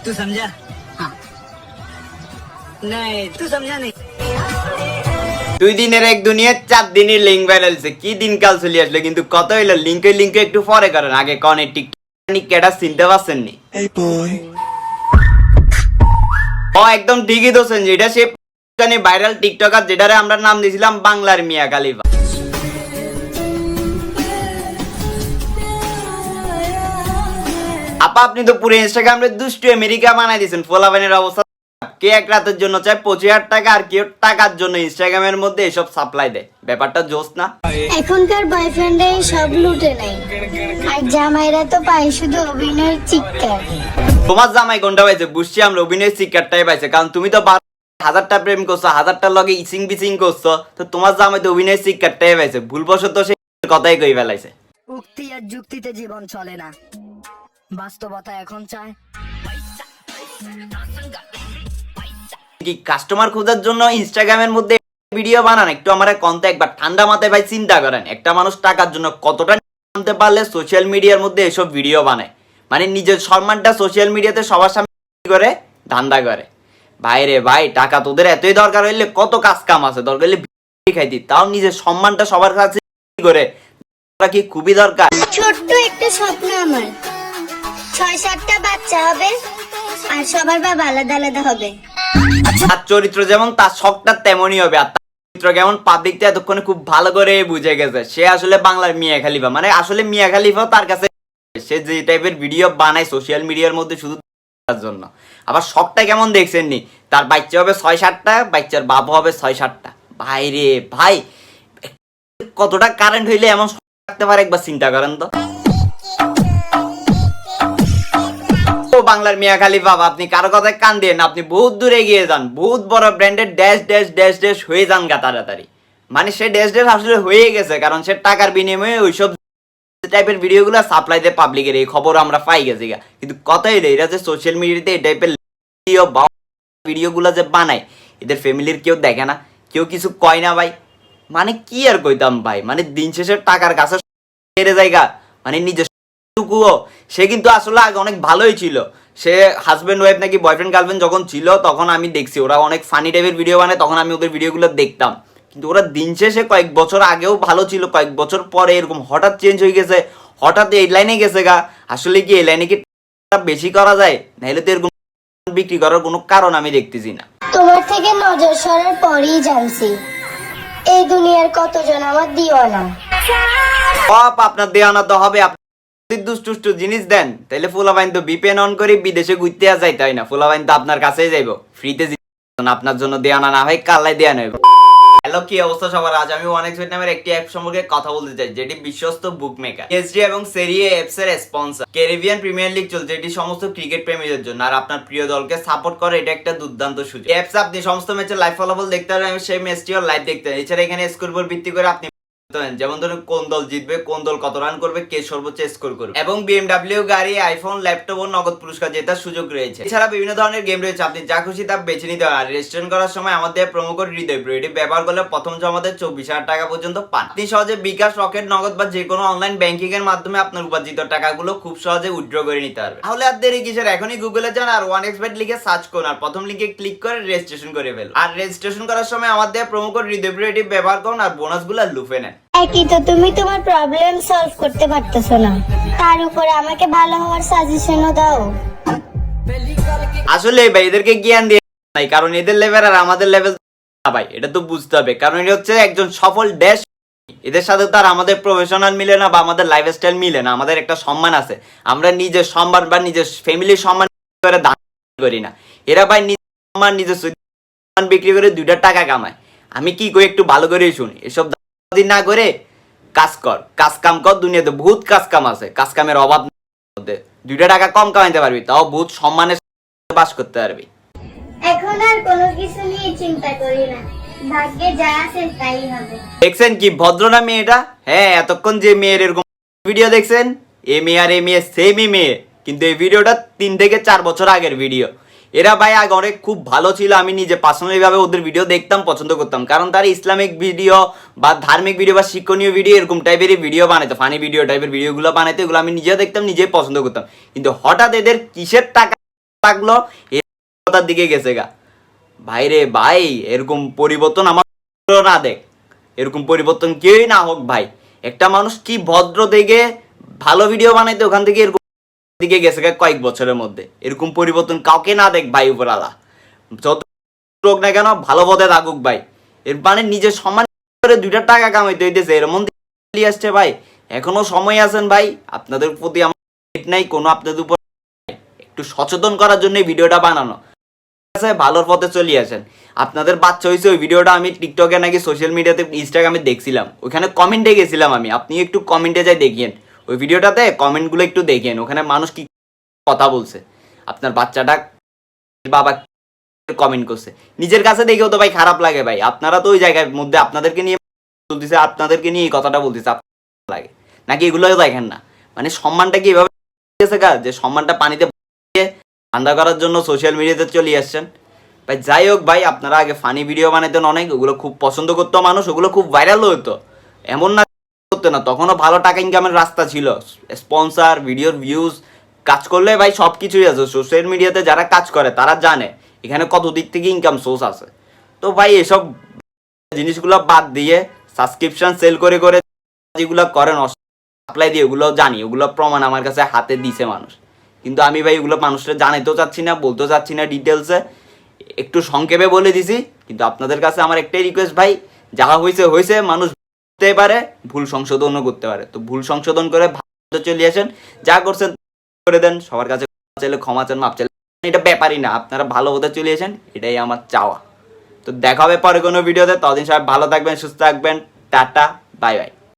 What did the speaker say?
तू समझा? हाँ नहीं तू समझा नहीं। 2 দিনের এক দুনিয়া 4 দিনের লিঙ্ক ভাইরাল হইছে কি দিনকাল চলে আসলে কিন্তু কত হইলো লিঙ্কে একটু পরে করেন আগে কোনে টিকটক কেডা চিনতে পারছেন নি ও একদম ঠিকই দোছেন যেটা সে জানি ভাইরাল টিকটকার যেটারে আমরা নাম দিয়েছিলাম বাংলার মিয়া খালিফা আপা আপনি তো পুরো ইনস্টাগ্রামে দুষ্টু আমেরিকা বানাই দিয়েছেন ফলোয়ারের অবস্থা কে এক রাতের জন্য চায় 25,000 টাকা আর কেউ টাকার জন্য ইনস্টাগ্রামের মধ্যে এসব সাপ্লাই দেয় ব্যাপারটা জোস না এখনকার বয়ফ্রেন্ডে সব লুটে নেয় আর জামাইরা তো পায় শুধু অভিনয়ের চিৎকার তোমার জামাই কোনটা পাইছে বুঝছি আমরা অভিনয়ের চিৎকারটাই পাইছে কারণ তুমি তো 1000টা প্রেম করছো 1000টার লগে ইচিং বিচিং করছো তো তোমার জামাই তো অভিনয়ের চিৎকারটাই পাইছে ভুলবশত সে কথাই কই ফেলাইছে উক্তি আর যুক্তিতে জীবন চলে না বাস্তবতা এখন চায় কি কাস্টমার খোঁজার জন্য ইনস্টাগ্রামের মধ্যে ভিডিও বানান একটু আমারে কন্তে একবার ঠান্ডা মাথায় ভাই চিন্তা করেন একটা মানুষ টাকার জন্য কতটা জানতে পারলে সোশ্যাল মিডিয়ার মধ্যে এসব ভিডিও বানায় মানে নিজের সম্মানটা সোশ্যাল মিডিয়াতে সবার সামনে করে ধান্দা করে ভাই রে ভাই টাকা তোদের এতই দরকার হইলে কত কাজ কাম আছে দরকার হইলে খাইতি তাও নিজের সম্মানটা সবার কাছে করে কি খুবই দরকার ছোট্ট একটা স্বপ্ন আমার 6-7টা বাচ্চা হবে আর সবার বাবা আলাদা আলাদা হবে তার চরিত্র যেমন তার শখটা তেমনই হবে আর তার চরিত্র কেমন পাবলিকটা এতক্ষণে খুব ভালো করে বুঝে গেছে সে আসলে বাংলার মিয়া খালিফা মানে আসলে মিয়া খালিফাও তার কাছে সে যে টাইপের ভিডিও বানায় সোশ্যাল মিডিয়ার মধ্যে শুধু তার জন্য আবার শখটা কেমন দেখছেন নি তার বাচ্চা হবে 6-7টা বাচ্চার বাবা হবে 6-7টা ভাই রে ভাই কতটা কারেন্ট হইলে এমন থাকতে পারে একবার চিন্তা করেন তো বাংলার মিয়া খালিফা আপনি কারো কথায় কান দেন আপনি বহুত দূরে এগিয়ে যান বহুত বড় ব্র্যান্ডের ড্যাশ হয়ে যান গা তাড়াতাড়ি মানে সে ড্যাশ আসলে হয়ে গেছে কারণ সে টাকার বিনিময়ে ওইসব টাইপের ভিডিওগুলো সাপ্লাই দেয় পাবলিকের এই খবর আমরা পাই গেছি গা কিন্তু কথাই রে এরা যে সোশ্যাল মিডিয়াতে এই টাইপের ভিডিওগুলো যে বানায় এদের ফ্যামিলির কেউ দেখে না কেউ কিছু কয় না ভাই মানে কি আর কইতাম ভাই মানে দিন শেষে টাকার কাছে হেরে জায়গা মানে নিজের সে কিন্তু আসলে আগে অনেক ভালোই ছিল সে হাজবেন্ড ওয়াইফ নাকি বয়ফ্রেন্ড গার্লফ্রেন্ড যখন ছিল তখন আমি দেখছি ওরা অনেক ফানি টাইপের ভিডিও বানায় তখন আমি ওদের ভিডিওগুলো দেখতাম কিন্তু ওরা দিন শেষে কয়েক বছর আগেও ভালো ছিল কয়েক বছর পরে এরকম হঠাৎ চেঞ্জ হয়ে গেছে হঠাৎ এই লাইনে গেছে গা আসলে কি এই লাইনে কি বেশি করা যায় নাহলে তো এরকম বিক্রি করার কোনো কারণ আমি দেখতেছি না তোমার থেকে নজর সরার পরেই জানছি এই দুনিয়ার কতজন আমার দিওয়ানা আপনার দেওয়ানা তো হবে দুষ্টু জিনিস দেন তাহলে ফুলাবাইন তো বিপেন অন করে বিদেশে ঘুরতে যাইতে হয় না ফুলাবাইন তো আপনার কাছেই যাইব ফ্রিতে আপনার জন্য দেওয়ানা না হয় কাল্লাই দেওয়া নেব হ্যালো কি অবস্থা সবার আজ আমি OneXBet নামের একটি অ্যাপ সম্পর্কে কথা বলতে চাই যেটি বিশ্বস্ত বুকমেকার এসডি এবং সেরিয়ে অ্যাপস এর স্পন্সর ক্যারিবিয়ান প্রিমিয়ার লিগ চলছে এটি সমস্ত ক্রিকেট প্রেমীদের জন্য আর আপনার প্রিয় দলকে সাপোর্ট করে এটা একটা দুর্দান্ত সুযোগ অ্যাপস আপনি সমস্ত ম্যাচের লাইভ ফলাফল দেখতে পারেন এবং সেই ম্যাচটিও লাইভ দেখতে পারেন এছাড়া এখানে স্কোর উপর ভিত্তি করে আপনি যেমন ধরুন কোন দল জিতবে কোন দল কত রান করবে কে সর্বোচ্চ স্কোর করবে এবং BMW গাড়ি আইফোন ল্যাপটপ ও নগদ পুরস্কার জেতার সুযোগ রয়েছে এছাড়া বিভিন্ন ধরনের গেম রয়েছে আপনি যা খুশি তা বেছে নিতে পারেন আর রেজিস্ট্রেশন করার সময় আমাদের প্রোমো কোড হৃদয় প্রো এটি ব্যবহার করলে প্রথম জমাতে 24,000 টাকা পর্যন্ত পান আপনি সহজে বিকাশ রকেট নগদ বা যে কোনো অনলাইন ব্যাংকিং এর মাধ্যমে আপনার উপার্জিত টাকাগুলো খুব সহজে উইথড্র করে নিতে পারবেন তাহলে আর দেরি কিসের এখনই গুগলে যান আর OneXBet লিখে সার্চ করুন আর প্রথম লিংকে ক্লিক করে রেজিস্ট্রেশন করে ফেলুন আর রেজিস্ট্রেশন করার সময় আমাদের প্রোমো কোড হৃদয় প্রো এটি ব্যবহার করুন আর বোনাসগুলো লুফে নেন একই তো তুমি তোমার প্রবলেম সলভ করতে পারতেছো না তার উপরে আমাকে ভালো হওয়ার সাজেশনও দাও আসলে ভাই এদেরকে জ্ঞান দিয়ে নাই কারণ এদের লেভেল আর আমাদের লেভেল ভাই এটা তো বুঝতে হবে কারণ এটা হচ্ছে একজন সফল ড্যাশ এদের সাথে তো আর আমাদের প্রফেশনাল মিলে না বা আমাদের লাইফস্টাইল মিলে না আমাদের একটা সম্মান আছে আমরা নিজের সম্মান বা নিজের ফ্যামিলির সম্মান করে দান করি না এরা ভাই নিজের সম্মান নিজের সম্মান বিক্রি করে 2টা টাকা কামায় আমি কি করি একটু ভালো করে শুনি এসব না করে কাজ কর কাজ কাম কর দুনিয়াতে বহুত কাজ কাম আছে কাজ কামের অভাব মধ্যে 2টা টাকা কম কামাইতে পারবি তাও বহুত সম্মানের বাস করতে পারবি এখন আর কোনো কিছু নিয়ে চিন্তা করি না ভাগ্যে যা আছে তাই হবে দেখছেন কি ভদ্র না মেয়েটা হ্যাঁ এতক্ষণ যে মেয়ের এরকম ভিডিও দেখছেন এ মেয়ে আর এ মেয়ে সেমই মেয়ে কিন্তু এই ভিডিওটা 3 থেকে 4 বছর আগের ভিডিও এরা ভাই আগে অনেক খুব ভালো ছিল আমি নিজে পার্সোনালি ভাবে ওদের ভিডিও দেখতাম পছন্দ করতাম কারণ তারা ইসলামিক ভিডিও বা ধার্মিক ভিডিও বা শিক্ষণীয় ভিডিও এরকম টাইপেরই ভিডিও বানাইতো ফানি ভিডিও টাইপের ভিডিওগুলো বানাইতো এগুলো আমি নিজেও দেখতাম নিজেই পছন্দ করতাম কিন্তু হঠাৎ এদের কিসের টাকা লাগলো এর দিকে গেছে গা। ভাই রে ভাই, এরকম পরিবর্তন আমার না দেখ, এরকম পরিবর্তন কেউই না হোক ভাই। একটা মানুষ কি ভদ্র দেখে ভালো ভিডিও বানাইতে ওখান থেকে এরকম দিকে গেছে গা কয়েক বছরের মধ্যে। এরকম পরিবর্তন কাউকে না দেখ ভাই উপরালা, যত হোক না কেন ভালো পথে থাকুক ভাই। এর মানে নিজের সম্মান করে 2টা টাকা কামাইতে হইতেছে, এর মধ্যে আসছে ভাই। এখনো সময় আছেন ভাই, আপনাদের প্রতি আমার নাই কোনো, আপনাদের উপর একটু সচেতন করার জন্য ভিডিওটা বানানো আছে। ভালোর পথে চলে আসেন। আপনাদের বাচ্চা হয়েছে ওই ভিডিওটা আমি টিকটকে নাকি সোশ্যাল মিডিয়াতে ইনস্টাগ্রামে দেখছিলাম, ওখানে কমেন্টে গেছিলাম আমি, আপনি একটু কমেন্টে যাই দেখিয়েন ওই ভিডিওটাতে, কমেন্টগুলো একটু দেখেন ওখানে মানুষ কি কথা বলছে। আপনার বাচ্চাটা বাবা কমেন্ট করছে, নিজের কাছে দেখেও তো ভাই খারাপ লাগে ভাই। আপনারা তো ওই জায়গার মধ্যে আপনাদেরকে নিয়ে বলতেছে, আপনাদেরকে নিয়ে এই কথাটা বলতেছে, আপনার লাগে নাকি এগুলো দেখেন না? মানে সম্মানটা কি এভাবে গেছে গা, যে সম্মানটা পানিতে ঠান্ডা করার জন্য সোশ্যাল মিডিয়াতে চলে আসছেন ভাই। যাই হোক ভাই, আপনারা আগে ফানি ভিডিও বানাইতেন অনেক, ওগুলো খুব পছন্দ করতো মানুষ, ওগুলো খুব ভাইরাল হতো। এমন না করতো না, তখনও ভালো টাকা ইনকামের রাস্তা ছিল, স্পন্সার, ভিডিওর ভিউজ, কাজ করলে ভাই সব কিছুই আছে। সোশ্যাল মিডিয়াতে যারা কাজ করে তারা জানে এখানে কত দিক থেকে ইনকাম সোর্স আছে। তো ভাই এসব জিনিসগুলো বাদ দিয়ে সাবস্ক্রিপশন সেল করে করে যেগুলো করেন সাপ্লাই দিয়ে, ওগুলো জানি, ওগুলো প্রমাণ আমার কাছে হাতে দিছে মানুষ। কিন্তু আমি ভাই ওগুলো মানুষরা জানাইতেও চাচ্ছি না, বলতেও চাচ্ছি না ডিটেলসে, একটু সংক্ষেপে বলে দিছি। কিন্তু আপনাদের কাছে আমার একটাই রিকোয়েস্ট ভাই, যাহা হয়েছে হয়েছে, মানুষ বুঝতে পারে, ভুল সংশোধনও করতে পারে। তো ভুল সংশোধন করে ভালো চলে আসেন, যা করছেন করে দেন, সবার কাছে চাইলে ক্ষমা চান, মাপ চাইলে, এটা ব্যাপারই না, আপনারা ভালো হতে চলে আসেন, এটাই আমার চাওয়া। তো দেখা হবে পরে কোনো ভিডিওতে, ততদিন সবাই ভালো থাকবেন, সুস্থ থাকবেন, টাটা, বাই বাই।